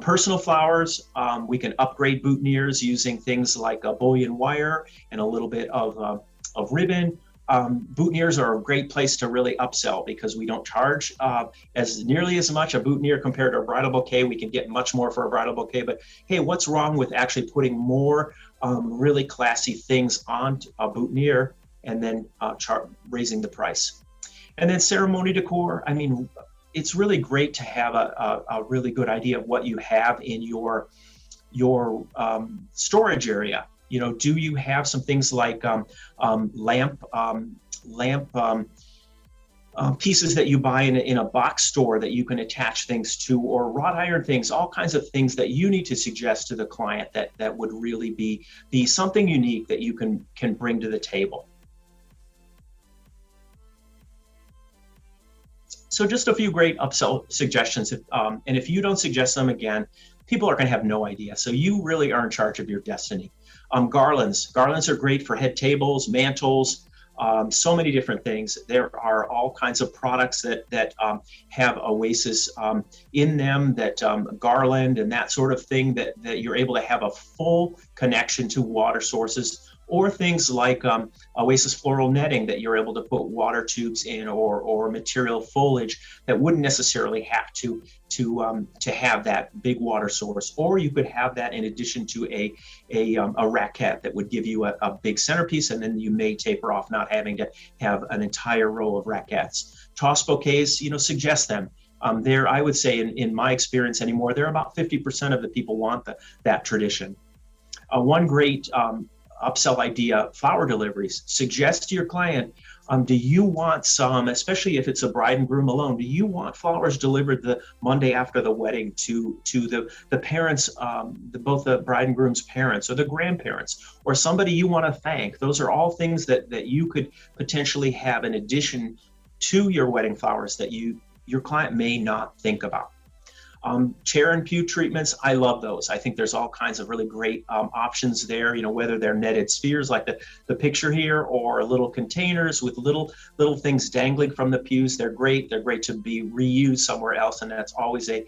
Personal flowers, we can upgrade boutonnieres using things like a bullion wire and a little bit of ribbon. Boutonnieres are a great place to really upsell because we don't charge as nearly as much a boutonniere compared to a bridal bouquet. We can get much more for a bridal bouquet, but hey, what's wrong with actually putting more really classy things on a boutonniere and then raising the price? And then ceremony decor. I mean, it's really great to have a really good idea of what you have in your storage area. Do you have some things like lamp pieces that you buy in a box store that you can attach things to, or wrought iron things, all kinds of things that you need to suggest to the client that would really be something unique that you can bring to the table. So just a few great upsell suggestions, and if you don't suggest them, again, people are going to have no idea. So you really are in charge of your destiny. Garlands are great for head tables, mantles, so many different things. There are all kinds of products that have OASIS in them, that garland and that sort of thing, that you're able to have a full connection to water sources, or things like OASIS floral netting that you're able to put water tubes in, or material foliage that wouldn't necessarily have to have that big water source. Or you could have that in addition to a raquette that would give you a big centerpiece, and then you may taper off, not having to have an entire row of raquettes. Toss bouquets, suggest them. There, I would say, in my experience anymore, they're about 50% of the people want that tradition. One great upsell idea: flower deliveries. Suggest to your client, do you want some, especially if it's a bride and groom alone, do you want flowers delivered the Monday after the wedding to the parents, both the bride and groom's parents, or the grandparents, or somebody you want to thank? Those are all things that you could potentially have in addition to your wedding flowers that your client may not think about. Chair and pew treatments, I love those. I think there's all kinds of really great options there, whether they're netted spheres like the picture here, or little containers with little things dangling from the pews. They're great. They're great to be reused somewhere else, and that's always a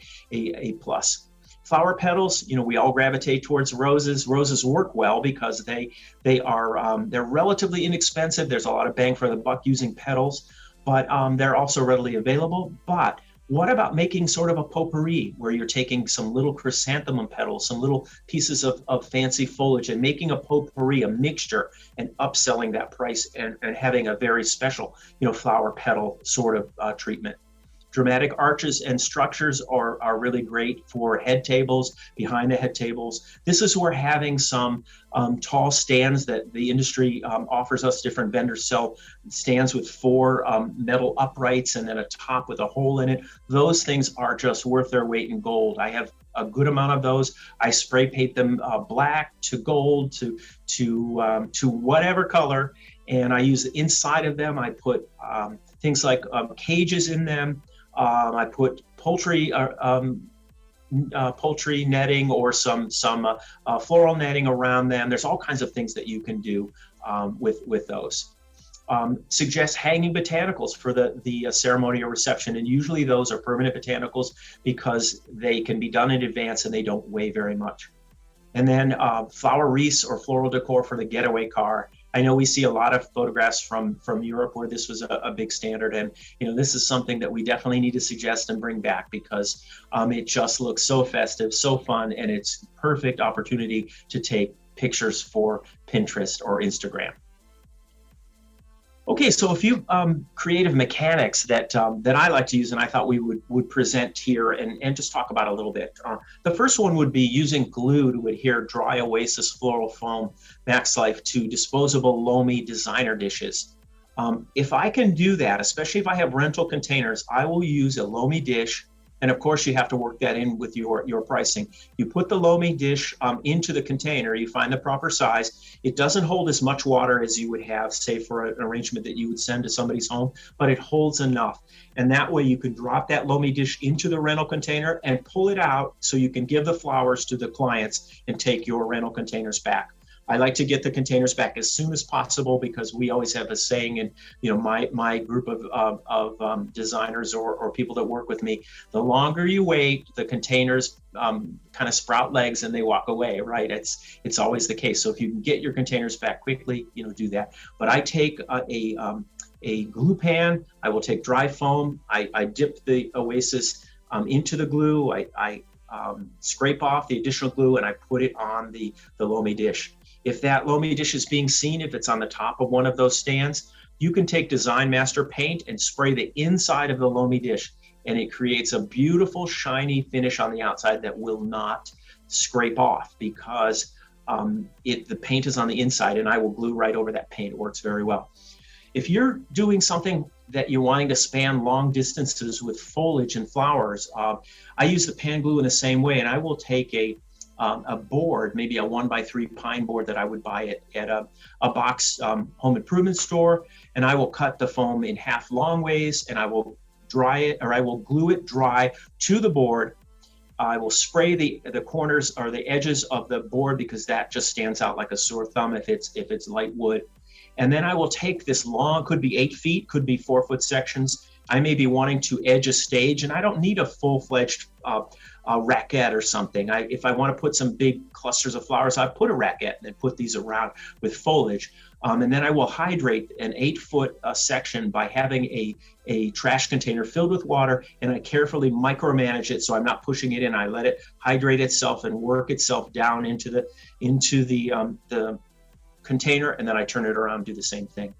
plus. Flower petals, we all gravitate towards roses. Roses work well because they're relatively inexpensive. There's a lot of bang for the buck using petals, but they're also readily available. But what about making sort of a potpourri, where you're taking some little chrysanthemum petals, some little pieces of fancy foliage, and making a potpourri, a mixture, and upselling that price, and having a very special, flower petal sort of treatment. Dramatic arches and structures are really great for head tables, behind the head tables. This is where having some tall stands that the industry offers us. Different vendors sell stands with 4 metal uprights and then a top with a hole in it. Those things are just worth their weight in gold. I have a good amount of those. I spray paint them black to gold to whatever color, and I use the inside of them. I put things like cages in them. I put poultry netting, or some floral netting around them. There's all kinds of things that you can do with those. Suggest hanging botanicals for the ceremony or reception, and usually those are permanent botanicals because they can be done in advance and they don't weigh very much. And then flower wreaths or floral decor for the getaway car. I know we see a lot of photographs from Europe where this was a big standard, and this is something that we definitely need to suggest and bring back, because it just looks so festive, so fun, and it's perfect opportunity to take pictures for Pinterest or Instagram. Okay, so a few creative mechanics that I like to use, and I thought we would present here and just talk about a little bit. The first one would be using glue to adhere dry OASIS floral foam Max Life to disposable Lomi designer dishes. If I can do that, especially if I have rental containers, I will use a Lomi dish. And of course, you have to work that in with your pricing. You put the Lomi dish into the container, you find the proper size. It doesn't hold as much water as you would have, say, for an arrangement that you would send to somebody's home, but it holds enough. And that way you can drop that Lomi dish into the rental container and pull it out so you can give the flowers to the clients and take your rental containers back. I like to get the containers back as soon as possible, because we always have a saying in my group of designers or people that work with me: the longer you wait, the containers kind of sprout legs and they walk away, right? It's always the case. So if you can get your containers back quickly, do that. But I take a glue pan. I will take dry foam. I dip the OASIS into the glue. I scrape off the additional glue and I put it on the Lomi dish. If that Lomi dish is being seen, if it's on the top of one of those stands, you can take Design Master paint and spray the inside of the Lomi dish, and it creates a beautiful shiny finish on the outside that will not scrape off, because the paint is on the inside, and I will glue right over that paint. It works very well. If you're doing something that you're wanting to span long distances with foliage and flowers, I use the pan glue in the same way, and I will take a board, maybe a 1x3 pine board that I would buy at a box home improvement store, and I will cut the foam in half long ways, and I will dry it, or I will glue it dry to the board. I will spray the corners or the edges of the board, because that just stands out like a sore thumb if it's light wood. And then I will take this long, could be 8 feet, could be 4-foot sections. I may be wanting to edge a stage, and I don't need a full-fledged raquette or something. If I want to put some big clusters of flowers, I put a raquette and then put these around with foliage. And then I will hydrate an 8-foot section by having a trash container filled with water, and I carefully micromanage it so I'm not pushing it in. I let it hydrate itself and work itself down into the container, and then I turn it around and do the same thing.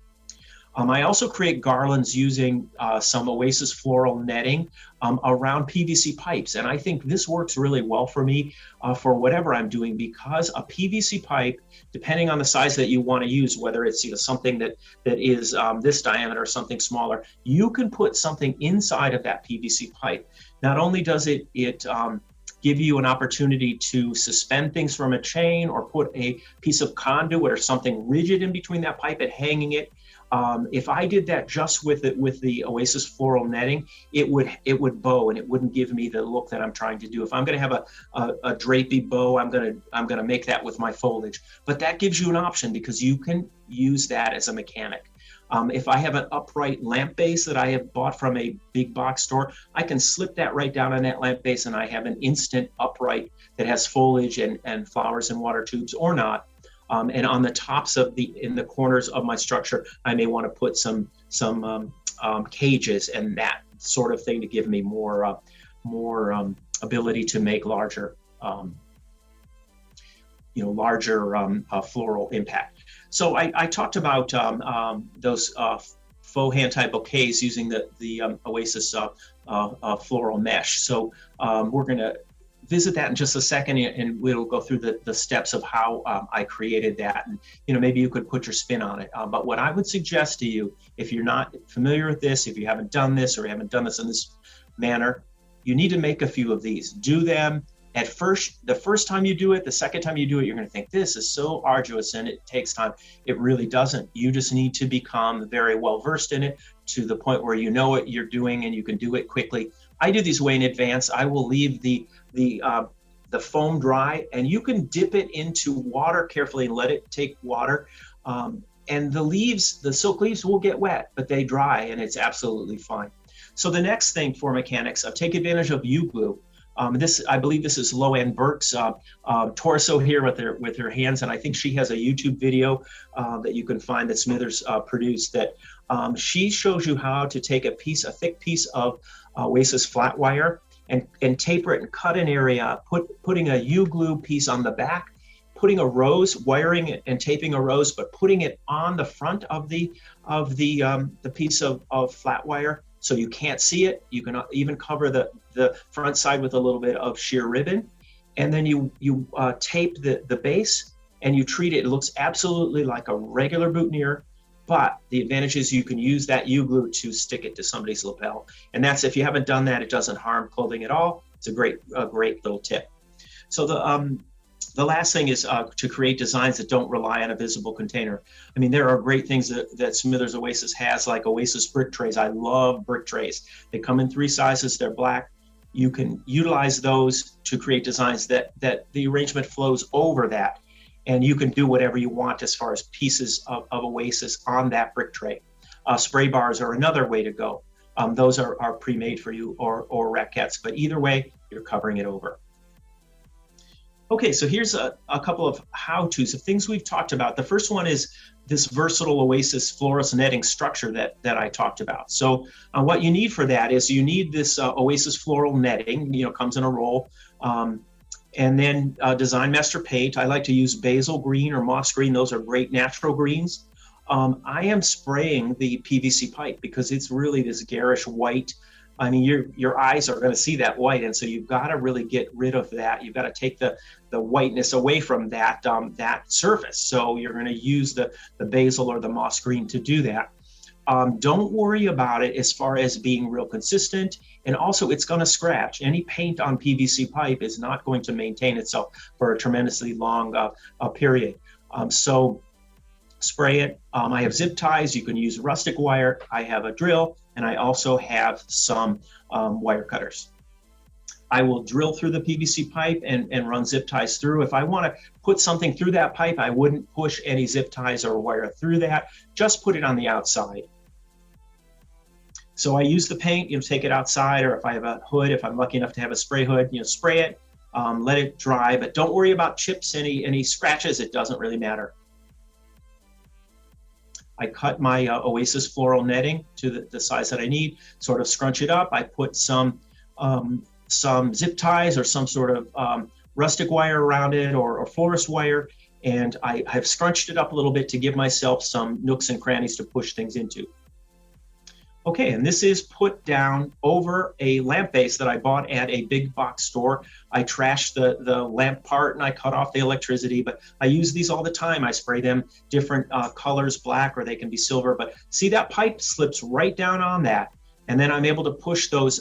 I also create garlands using some OASIS floral netting around PVC pipes. And I think this works really well for me for whatever I'm doing, because a PVC pipe, depending on the size that you want to use, whether it's something that is this diameter or something smaller, you can put something inside of that PVC pipe. Not only does it give you an opportunity to suspend things from a chain or put a piece of conduit or something rigid in between that pipe and hanging it. If I did that just with the OASIS floral netting, it would bow and it wouldn't give me the look that I'm trying to do. If I'm going to have a drapey bow, I'm going to make that with my foliage. But that gives you an option because you can use that as a mechanic. If I have an upright lamp base that I have bought from a big box store, I can slip that right down on that lamp base and I have an instant upright that has foliage and flowers and water tubes or not. And on the tops in the corners of my structure, I may want to put some cages and that sort of thing to give me more ability to make larger floral impact. So I talked about those faux hand-tied bouquets using the OASIS floral mesh. So we're going to visit that in just a second, and we'll go through the steps of how I created that. And maybe you could put your spin on it. But what I would suggest to you, if you're not familiar with this, if you haven't done this or haven't done this in this manner, you need to make a few of these. Do them at first. The first time you do it, the second time you do it, you're going to think this is so arduous and it takes time. It really doesn't. You just need to become very well versed in it to the point where you know what you're doing and you can do it quickly. I do these way in advance. I will leave the foam dry, and you can dip it into water carefully and let it take water. And the silk leaves will get wet, but they dry and it's absolutely fine. So the next thing for mechanics, take advantage of U-glue. I believe this is Loanne Burke's torso here with her hands, and I think she has a YouTube video that you can find that Smithers produced that she shows you how to take a thick piece of OASIS flat wire and taper it and cut an area, putting a U-glue piece on the back, putting a rose, wiring it and taping a rose, but putting it on the front of the piece of flat wire so you can't see it. You can even cover the front side with a little bit of sheer ribbon, and then you tape the base and you treat it. It looks absolutely like a regular boutonniere, but the advantage is you can use that U-glue to stick it to somebody's lapel. And that's, if you haven't done that, it doesn't harm clothing at all. It's a great little tip. So the last thing is to create designs that don't rely on a visible container. I mean, there are great things that Smithers OASIS has, like OASIS brick trays. I love brick trays. They come in 3 sizes. They're black. You can utilize those to create designs that the arrangement flows over that. And you can do whatever you want as far as pieces of OASIS on that brick tray. Spray bars are another way to go. Those are pre-made for you, or raquettes, but either way, you're covering it over. Okay, so here's a couple of how-tos of things we've talked about. The first one is this versatile OASIS florist netting structure that I talked about. So what you need for that is you need this OASIS floral netting, comes in a roll. And then Design Master paint. I like to use basil green or moss green. Those are great natural greens. I am spraying the PVC pipe because it's really this garish white. I mean, your eyes are going to see that white, and so you've got to really get rid of that. You've got to take the whiteness away from that surface. So you're going to use the basil or the moss green to do that. Don't worry about it as far as being real consistent, and also it's going to scratch. Any paint on PVC pipe is not going to maintain itself for a tremendously long period. So spray it. I have zip ties. You can use rustic wire. I have a drill, and I also have some wire cutters. I will drill through the PVC pipe and run zip ties through. If I want to put something through that pipe, I wouldn't push any zip ties or wire through that, just put it on the outside. So I use the paint, take it outside, or if I have a hood, if I'm lucky enough to have a spray hood, spray it, let it dry, but don't worry about chips, any scratches, it doesn't really matter. I cut my OASIS floral netting to the size that I need, sort of scrunch it up. I put some zip ties or some sort of rustic wire around it, or florist wire, and I've scrunched it up a little bit to give myself some nooks and crannies to push things into. Okay, and this is put down over a lamp base that I bought at a big box store. I trashed the lamp part and I cut off the electricity, but I use these all the time. I spray them different colors, black, or they can be silver, but see that pipe slips right down on that. And then I'm able to push those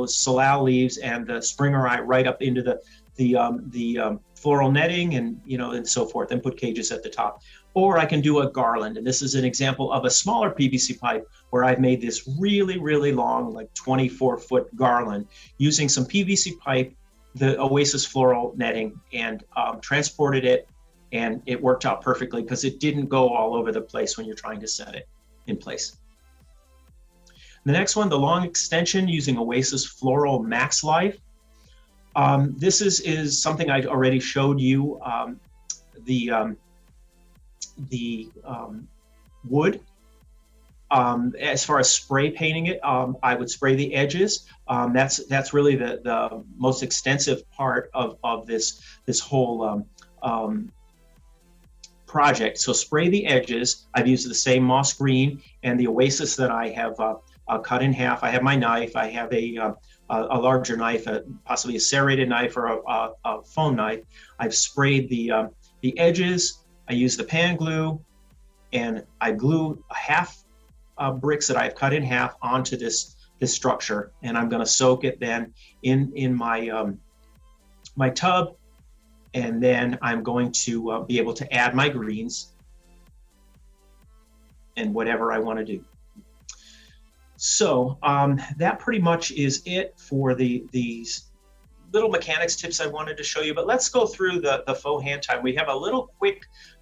salal leaves and the springer eye right up into the floral netting and so forth, and put cages at the top. Or I can do a garland, and this is an example of a smaller PVC pipe where I've made this really, really long, like 24-foot garland using some PVC pipe, the OASIS floral netting, and transported it, and it worked out perfectly because it didn't go all over the place when you're trying to set it in place. The next one, the long extension using OASIS Floral Max Life. This is something I already showed you, the wood. As far as spray painting it, I would spray the edges. That's really the most extensive part of this whole project. So spray the edges. I've used the same moss green and the OASIS that I have cut in half. I have my knife. I have a larger knife, possibly a serrated knife or a foam knife. I've sprayed the edges. I use the pan glue, and I glue half bricks that I've cut in half onto this structure, and I'm going to soak it then in my my tub, and then I'm going to be able to add my greens and whatever I want to do. So that pretty much is it for these little mechanics tips I wanted to show you, but let's go through the faux hand tie. We have a little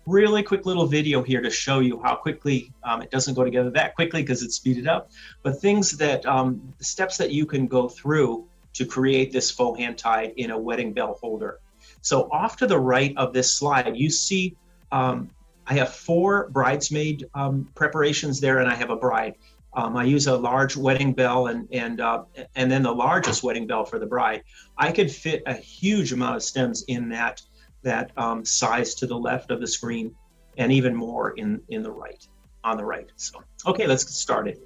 really quick little video here to show you how quickly, it doesn't go together that quickly because it's speeded up, but things that, the steps that you can go through to create this faux hand tie in a wedding bell holder. So off to the right of this slide, you see I have 4 bridesmaid preparations there, and I have a bride. I use a large wedding bell and then the largest wedding bell for the bride. I could fit a huge amount of stems in that size to the left of the screen, and even more on the right. So, okay, let's get started.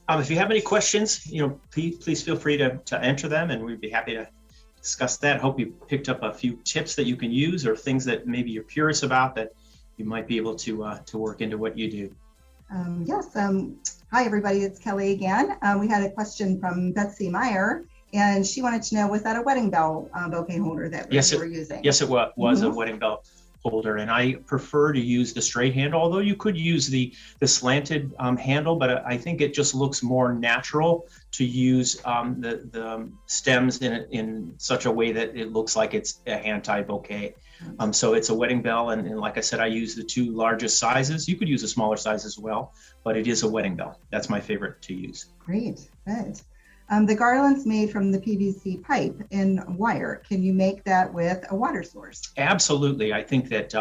If you have any questions, please feel free to enter them, and we'd be happy to discuss that. Hope you picked up a few tips that you can use, or things that maybe you're curious about that you might be able to work into what you do. Yes. Hi, everybody. It's Kelly again. We had a question from Betsy Meyer, and she wanted to know, was that a wedding bell bouquet holder that we were using? Yes, it was a wedding bell holder, and I prefer to use the straight handle, although you could use the slanted handle, but I think it just looks more natural to use the stems in such a way that it looks like it's a hand-tied bouquet. So it's a wedding bell, and like I said, I use the 2 largest sizes. You could use a smaller size as well, but it is a wedding bell. That's my favorite to use. Great, good. The garland's made from the PVC pipe in wire. Can you make that with a water source? Absolutely. I think that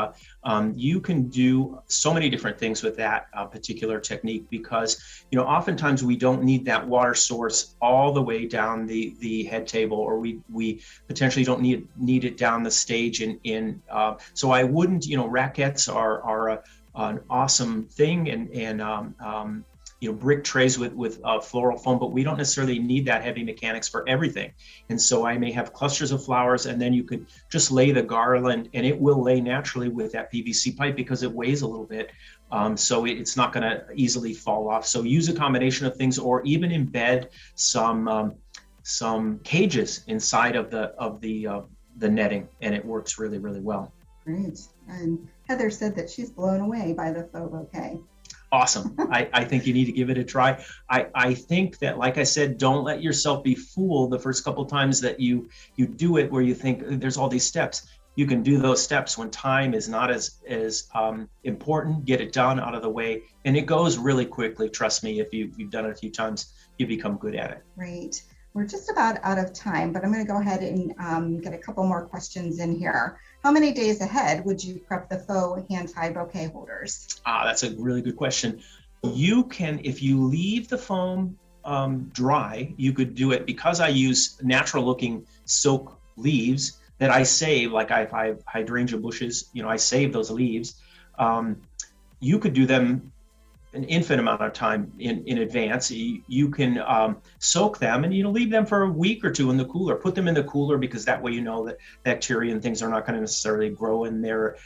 you can do so many different things with that particular technique, because oftentimes we don't need that water source all the way down the head table, or we potentially don't need it down the stage. So I wouldn't. Raquettes are an awesome thing, and brick trays with floral foam, but we don't necessarily need that heavy mechanics for everything. And so I may have clusters of flowers, and then you could just lay the garland, and it will lay naturally with that PVC pipe because it weighs a little bit. So it's not going to easily fall off. So use a combination of things, or even embed some cages inside of the netting, and it works really, really well. Great. And Heather said that she's blown away by the faux bouquet. Awesome. I think you need to give it a try. I think that, like I said, don't let yourself be fooled the first couple times that you do it, where you think there's all these steps. You can do those steps when time is not as important. Get it done, out of the way, and it goes really quickly. Trust me, if you've done it a few times, you become good at it. Right. We're just about out of time, but I'm going to go ahead and get a couple more questions in here. How many days ahead would you prep the faux hand-tied bouquet holders? That's a really good question. You can, if you leave the foam dry, you could do it, because I use natural-looking silk leaves that I save, like I have hydrangea bushes, I save those leaves. You could do them an infinite amount of time in advance. You can soak them and leave them for a week or 2 in the cooler. Put them in the cooler, because that way that bacteria and things are not going to necessarily grow in there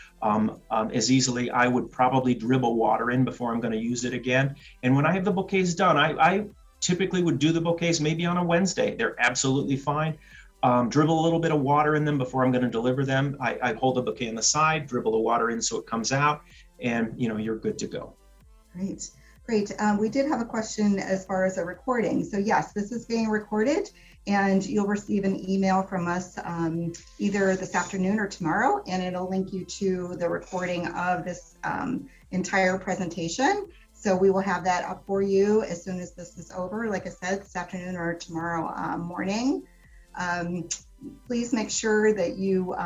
as easily. I would probably dribble water in before I'm going to use it again. And when I have the bouquets done, I typically would do the bouquets maybe on a Wednesday. They're absolutely fine. Dribble a little bit of water in them before I'm going to deliver them. I hold the bouquet on the side, dribble the water in so it comes out, and you're good to go. Great. We did have a question as far as a recording. So yes, this is being recorded, and you'll receive an email from us either this afternoon or tomorrow, and it'll link you to the recording of this entire presentation. So we will have that up for you as soon as this is over, like I said, this afternoon or tomorrow morning. Please make sure that you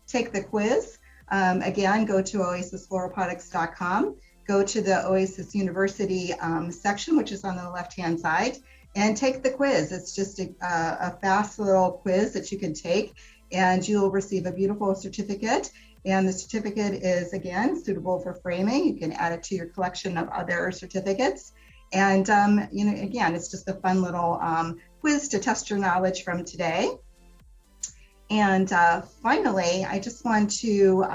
take the quiz. Again, go to oasisfloralproducts.com. Go to the OASIS University section, which is on the left-hand side, and take the quiz. It's just a fast little quiz that you can take, and you'll receive a beautiful certificate. And the certificate is, again, suitable for framing. You can add it to your collection of other certificates. And, again, it's just a fun little quiz to test your knowledge from today. And finally, I just want to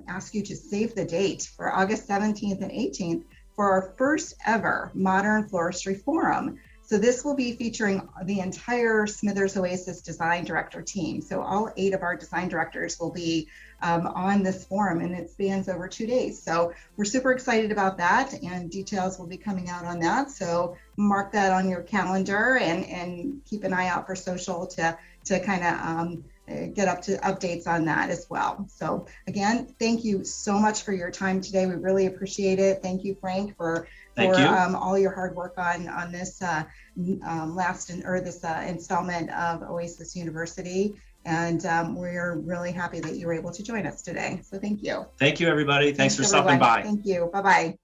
ask you to save the date for August 17th and 18th for our first ever Modern Floristry Forum. So this will be featuring the entire Smithers OASIS Design Director team. So all 8 of our design directors will be on this forum, and it spans over 2 days. So we're super excited about that, and details will be coming out on that. So mark that on your calendar, and keep an eye out for social to kind of get up to updates on that as well. So again, thank you so much for your time today. We really appreciate it. Thank you, Frank, for all your hard work on this installment of OASIS University. And we're really happy that you were able to join us today. So thank you. Thank you, everybody. Thanks for stopping by. Thank you. Bye-bye.